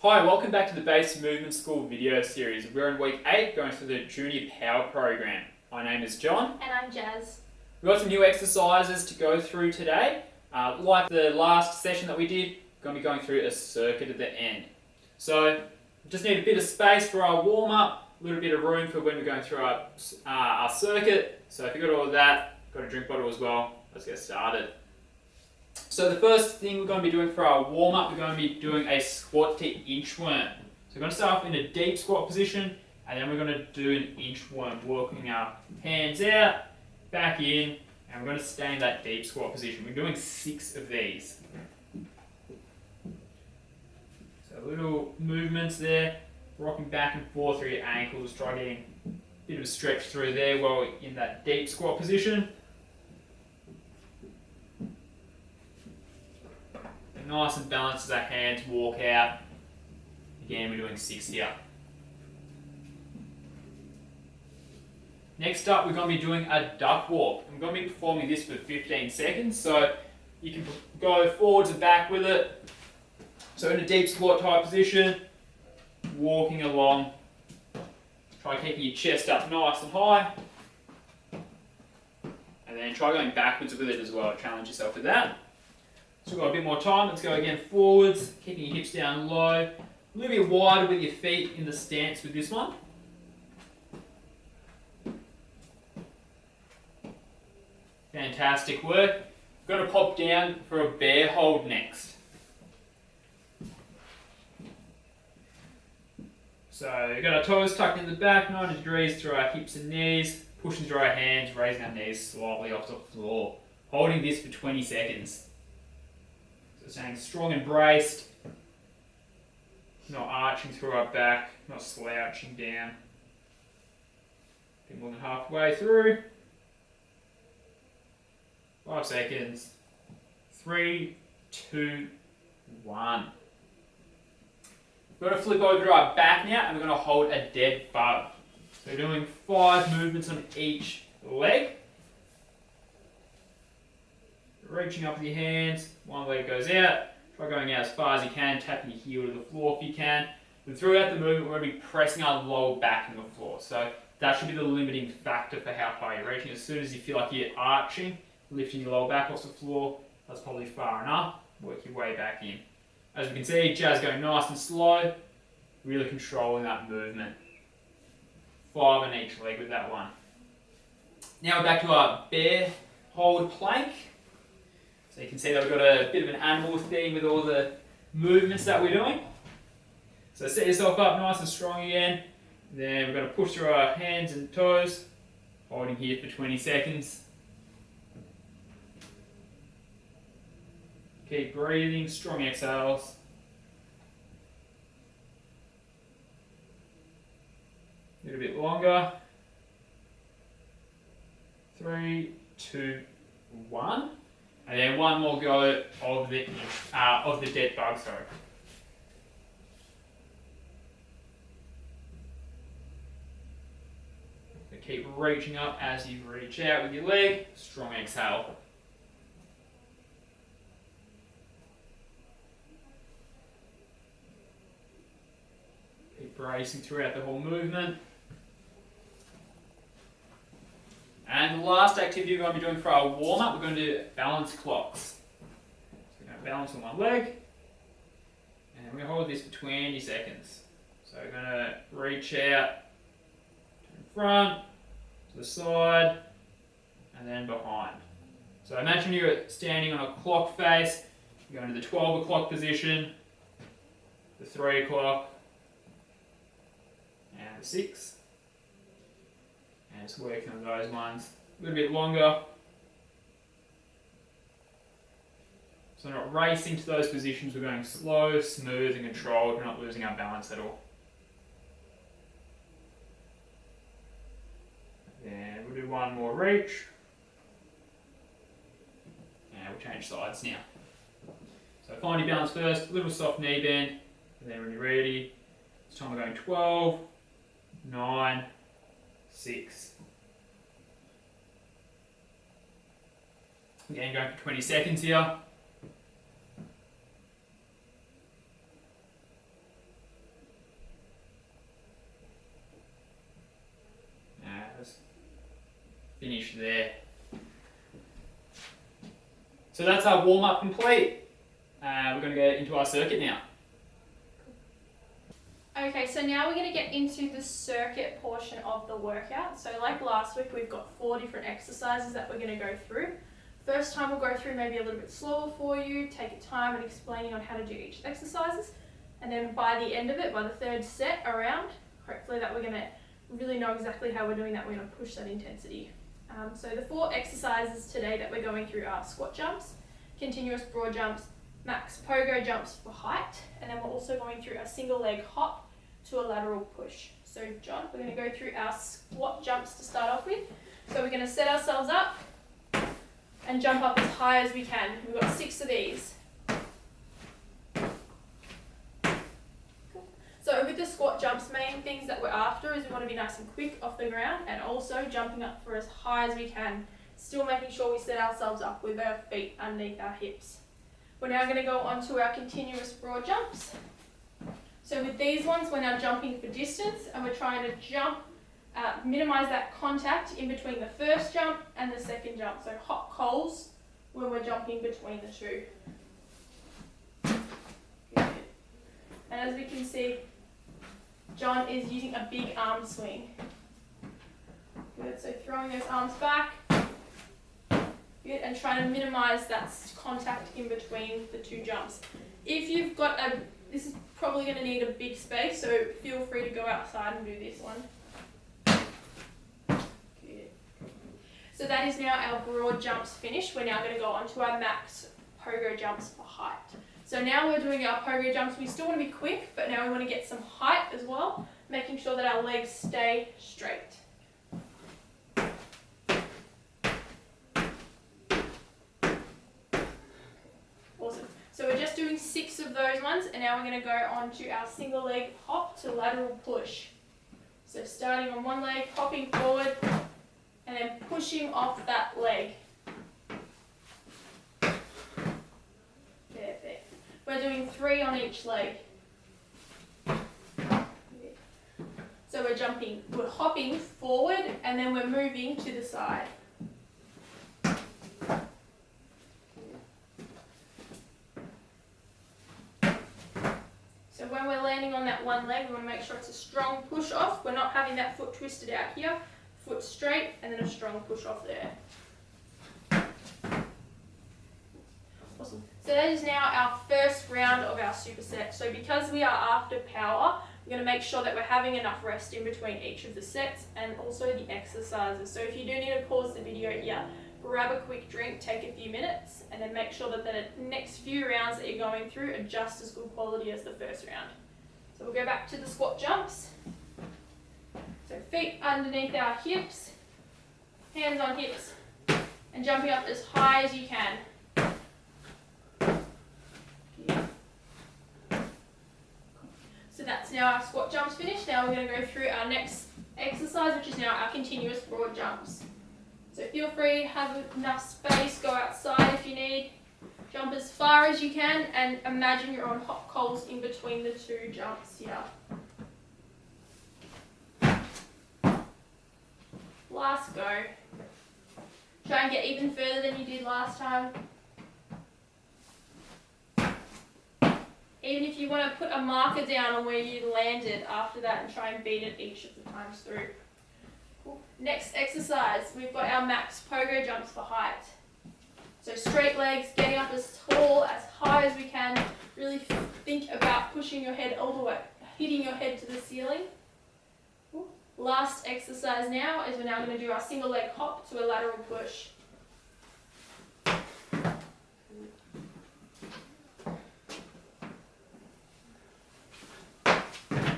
Hi, welcome back to the Base Movement School video series. We're in week 8 going through the Junior Power program. My name is John. And I'm Jazz. We've got some new exercises to go through today. Like the last session that we did, we're going to be going through a circuit at the end. So, just need a bit of space for our warm-up, a little bit of room for when we're going through our circuit. So if you've got all of that, got a drink bottle as well, let's get started. So the first thing we're going to be doing for our warm-up, we're going to be doing a squat to inchworm. So we're going to start off in a deep squat position, and then we're going to do an inchworm, working our hands out, back in, and we're going to stay in that deep squat position. We're doing 6 of these. So little movements there, rocking back and forth through your ankles, try getting a bit of a stretch through there while we're in that deep squat position. Nice and balanced as our hands walk out. Again, we're doing 6 here. Next up, we're going to be doing a duck walk. I'm going to be performing this for 15 seconds, so you can go forwards and back with it. So in a deep squat type position, walking along. Try keeping your chest up nice and high. And then try going backwards with it as well. Challenge yourself with that. So we've got a bit more time. Let's go again forwards, keeping your hips down low. A little bit wider with your feet in the stance with this one. Fantastic work. We're going to pop down for a bear hold next. So we've got our toes tucked in the back, 90 degrees through our hips and knees, pushing through our hands, raising our knees slightly off the floor. Holding this for 20 seconds. So staying strong and braced, not arching through our back, not slouching down. A bit more than halfway through. 5 seconds. 3, 2, 1. We're going to flip over to our back now and we're going to hold a dead bug. So we're doing 5 movements on each leg. Reaching up with your hands, one leg goes out, try going out as far as you can, tapping your heel to the floor if you can. And throughout the movement, we're going to be pressing our lower back on the floor. So that should be the limiting factor for how far you're reaching. As soon as you feel like you're arching, lifting your lower back off the floor, that's probably far enough. Work your way back in. As we can see, Jazz going nice and slow, really controlling that movement. 5 on each leg with that one. Now we're back to our bear hold plank. So you can see that we've got a bit of an animal theme with all the movements that we're doing. So set yourself up nice and strong again. Then we're going to push through our hands and toes, holding here for 20 seconds. Keep breathing, strong exhales. A little bit longer. 3, 2, 1. And then one more go of the dead bug, sorry. So keep reaching up as you reach out with your leg. Strong exhale. Keep bracing throughout the whole movement. And the last activity we're going to be doing for our warm-up, we're going to do balance clocks. So we're going to balance on one leg, and we're going to hold this for 20 seconds. So we're going to reach out to the front, to the side, and then behind. So imagine you're standing on a clock face, you go into the 12 o'clock position, the 3 o'clock, and the 6. And just working on those ones a little bit longer. So we're not racing to those positions, we're going slow, smooth and controlled, we're not losing our balance at all. Then we'll do one more reach. And we'll change sides now. So find your balance first, a little soft knee bend, and then when you're ready, this time we're going 12, 9, 6. Again, going for 20 seconds here. finish there. So that's our warm-up complete. We're going to go into our circuit now. Okay, so now we're going to get into the circuit portion of the workout. So like last week, we've got 4 different exercises that we're going to go through. First time we'll go through maybe a little bit slower for you, take your time and explaining on how to do each exercises. And then by the end of it, by the 3rd set around, hopefully that we're going to really know exactly how we're doing that. We're going to push that intensity. So the 4 exercises today that we're going through are squat jumps, continuous broad jumps, max pogo jumps for height, and then we're also going through a single leg hop to a lateral push. So John, we're going to go through our squat jumps to start off with. So we're going to set ourselves up and jump up as high as we can. We've got 6 of these. So with the squat jumps, main things that we're after is we want to be nice and quick off the ground and also jumping up for as high as we can, still making sure we set ourselves up with our feet underneath our hips. We're now going to go on to our continuous broad jumps. So with these ones, we're now jumping for distance and we're trying to jump, minimize that contact in between the first jump and the second jump. So hot coals when we're jumping between the two. Good. And as we can see, John is using a big arm swing. Good, so throwing those arms back. Good, and trying to minimize that contact in between the 2 jumps. If you've got this is probably going to need a big space, so feel free to go outside and do this one. Good. So that is now our broad jumps finished. We're now going to go on to our max pogo jumps for height. So now we're doing our pogo jumps. We still want to be quick, but now we want to get some height as well, making sure that our legs stay straight. Awesome. So we're just doing 6 of those ones, and now we're going to go on to our single leg hop to lateral push. So starting on one leg, hopping forward, and then pushing off that leg. Perfect. We're doing 3 on each leg. So we're hopping forward, and then we're moving to the side. So when we're landing on that one leg, we want to make sure it's a strong push off. We're not having that foot twisted out here. Foot straight, and then a strong push off there. Awesome. So that is now our first round of our superset. So because we are after power, we're going to make sure that we're having enough rest in between each of the sets and also the exercises. So if you do need to pause the video here, grab a quick drink, take a few minutes, and then make sure that the next few rounds that you're going through are just as good quality as the first round. So we'll go back to the squat jumps. So feet underneath our hips, hands on hips, and jumping up as high as you can. So that's now our squat jumps finished. Now we're going to go through our next exercise, which is now our continuous broad jumps. So feel free, have enough space, go outside if you need. Jump as far as you can and imagine you're on hot coals in between the 2 jumps here. Last go. Try and get even further than you did last time. Even if you want to put a marker down on where you landed after that and try and beat it each of the times through. Cool. Next exercise, we've got our max pogo jumps for height. So straight legs, getting up as tall, as high as we can. Really think about pushing your head all the way, hitting your head to the ceiling. Cool. Last exercise now is we're now going to do our single leg hop to a lateral push.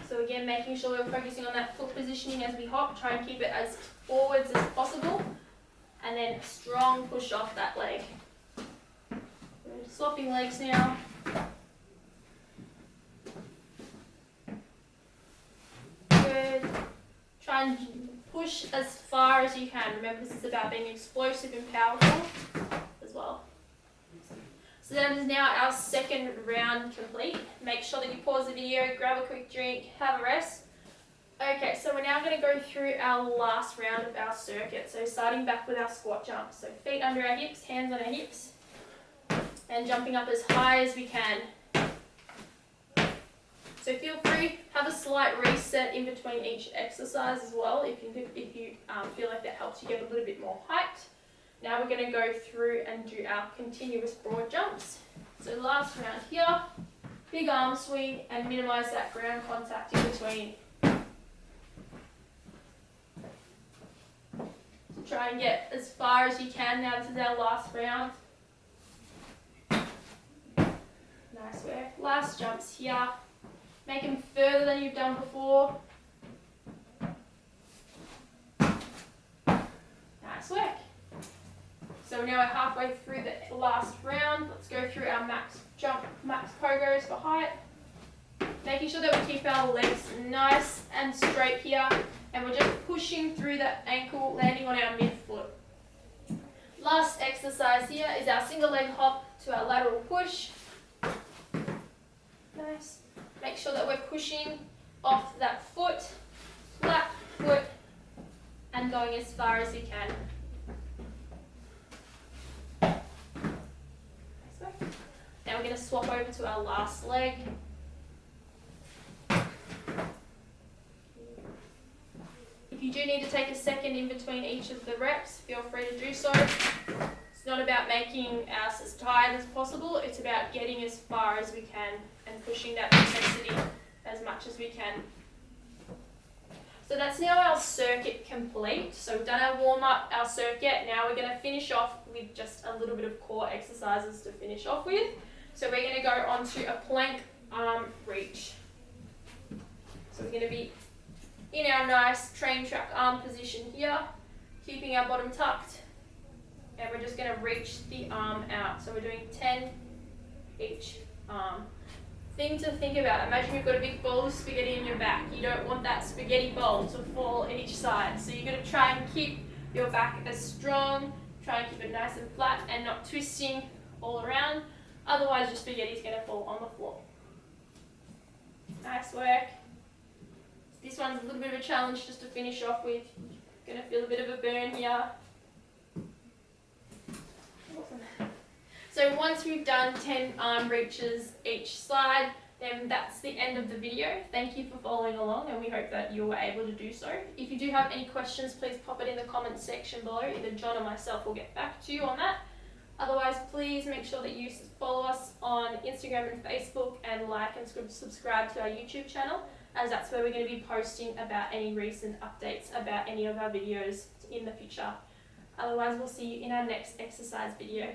So again, making sure we're focusing on that foot positioning as we hop, try and keep it as forwards as possible, and then strong push off that leg. We're swapping legs now. Good. Try and push as far as you can. Remember, this is about being explosive and powerful as well. So that is now our second round complete. Make sure that you pause the video, grab a quick drink, have a rest. Okay, so we're now going to go through our last round of our circuit. So starting back with our squat jumps. So feet under our hips, hands on our hips, and jumping up as high as we can. So feel free, have a slight reset in between each exercise as well if you feel like that helps you get a little bit more height. Now we're going to go through and do our continuous broad jumps. So last round here, big arm swing and minimise that ground contact in between. So try and get as far as you can. Now this is our last round. Nice work. Last jumps here. Make them further than you've done before. Nice work. So now we're halfway through the last round. Let's go through our max jump, max pogos for height. Making sure that we keep our legs nice and straight here. And we're just pushing through that ankle, landing on our midfoot. Last exercise here is our single leg hop to our lateral push. Nice. Make sure that we're pushing off that foot, flat foot, and going as far as you can. Now we're going to swap over to our last leg. If you do need to take a second in between each of the reps, feel free to do so. It's not about making us as tired as possible, it's about getting as far as we can and pushing that intensity as much as we can. So that's now our circuit complete. So we've done our warm-up, our circuit. Now we're going to finish off with just a little bit of core exercises to finish off with. So we're going to go on to a plank arm reach. So we're going to be in our nice train track arm position here, keeping our bottom tucked. And we're just going to reach the arm out. So we're doing 10 each arm. Thing to think about, imagine you've got a big bowl of spaghetti in your back. You don't want that spaghetti bowl to fall each side. So you're going to try and keep your back as strong, try and keep it nice and flat and not twisting all around. Otherwise your spaghetti is going to fall on the floor. Nice work. This one's a little bit of a challenge just to finish off with. Going to feel a bit of a burn here. Awesome. So once we've done 10 arm reaches each side, then that's the end of the video. Thank you for following along and we hope that you were able to do so. If you do have any questions, please pop it in the comments section below. Either John or myself will get back to you on that. Otherwise, please make sure that you follow us on Instagram and Facebook and like and subscribe to our YouTube channel, as that's where we're going to be posting about any recent updates about any of our videos in the future. Otherwise, we'll see you in our next exercise video.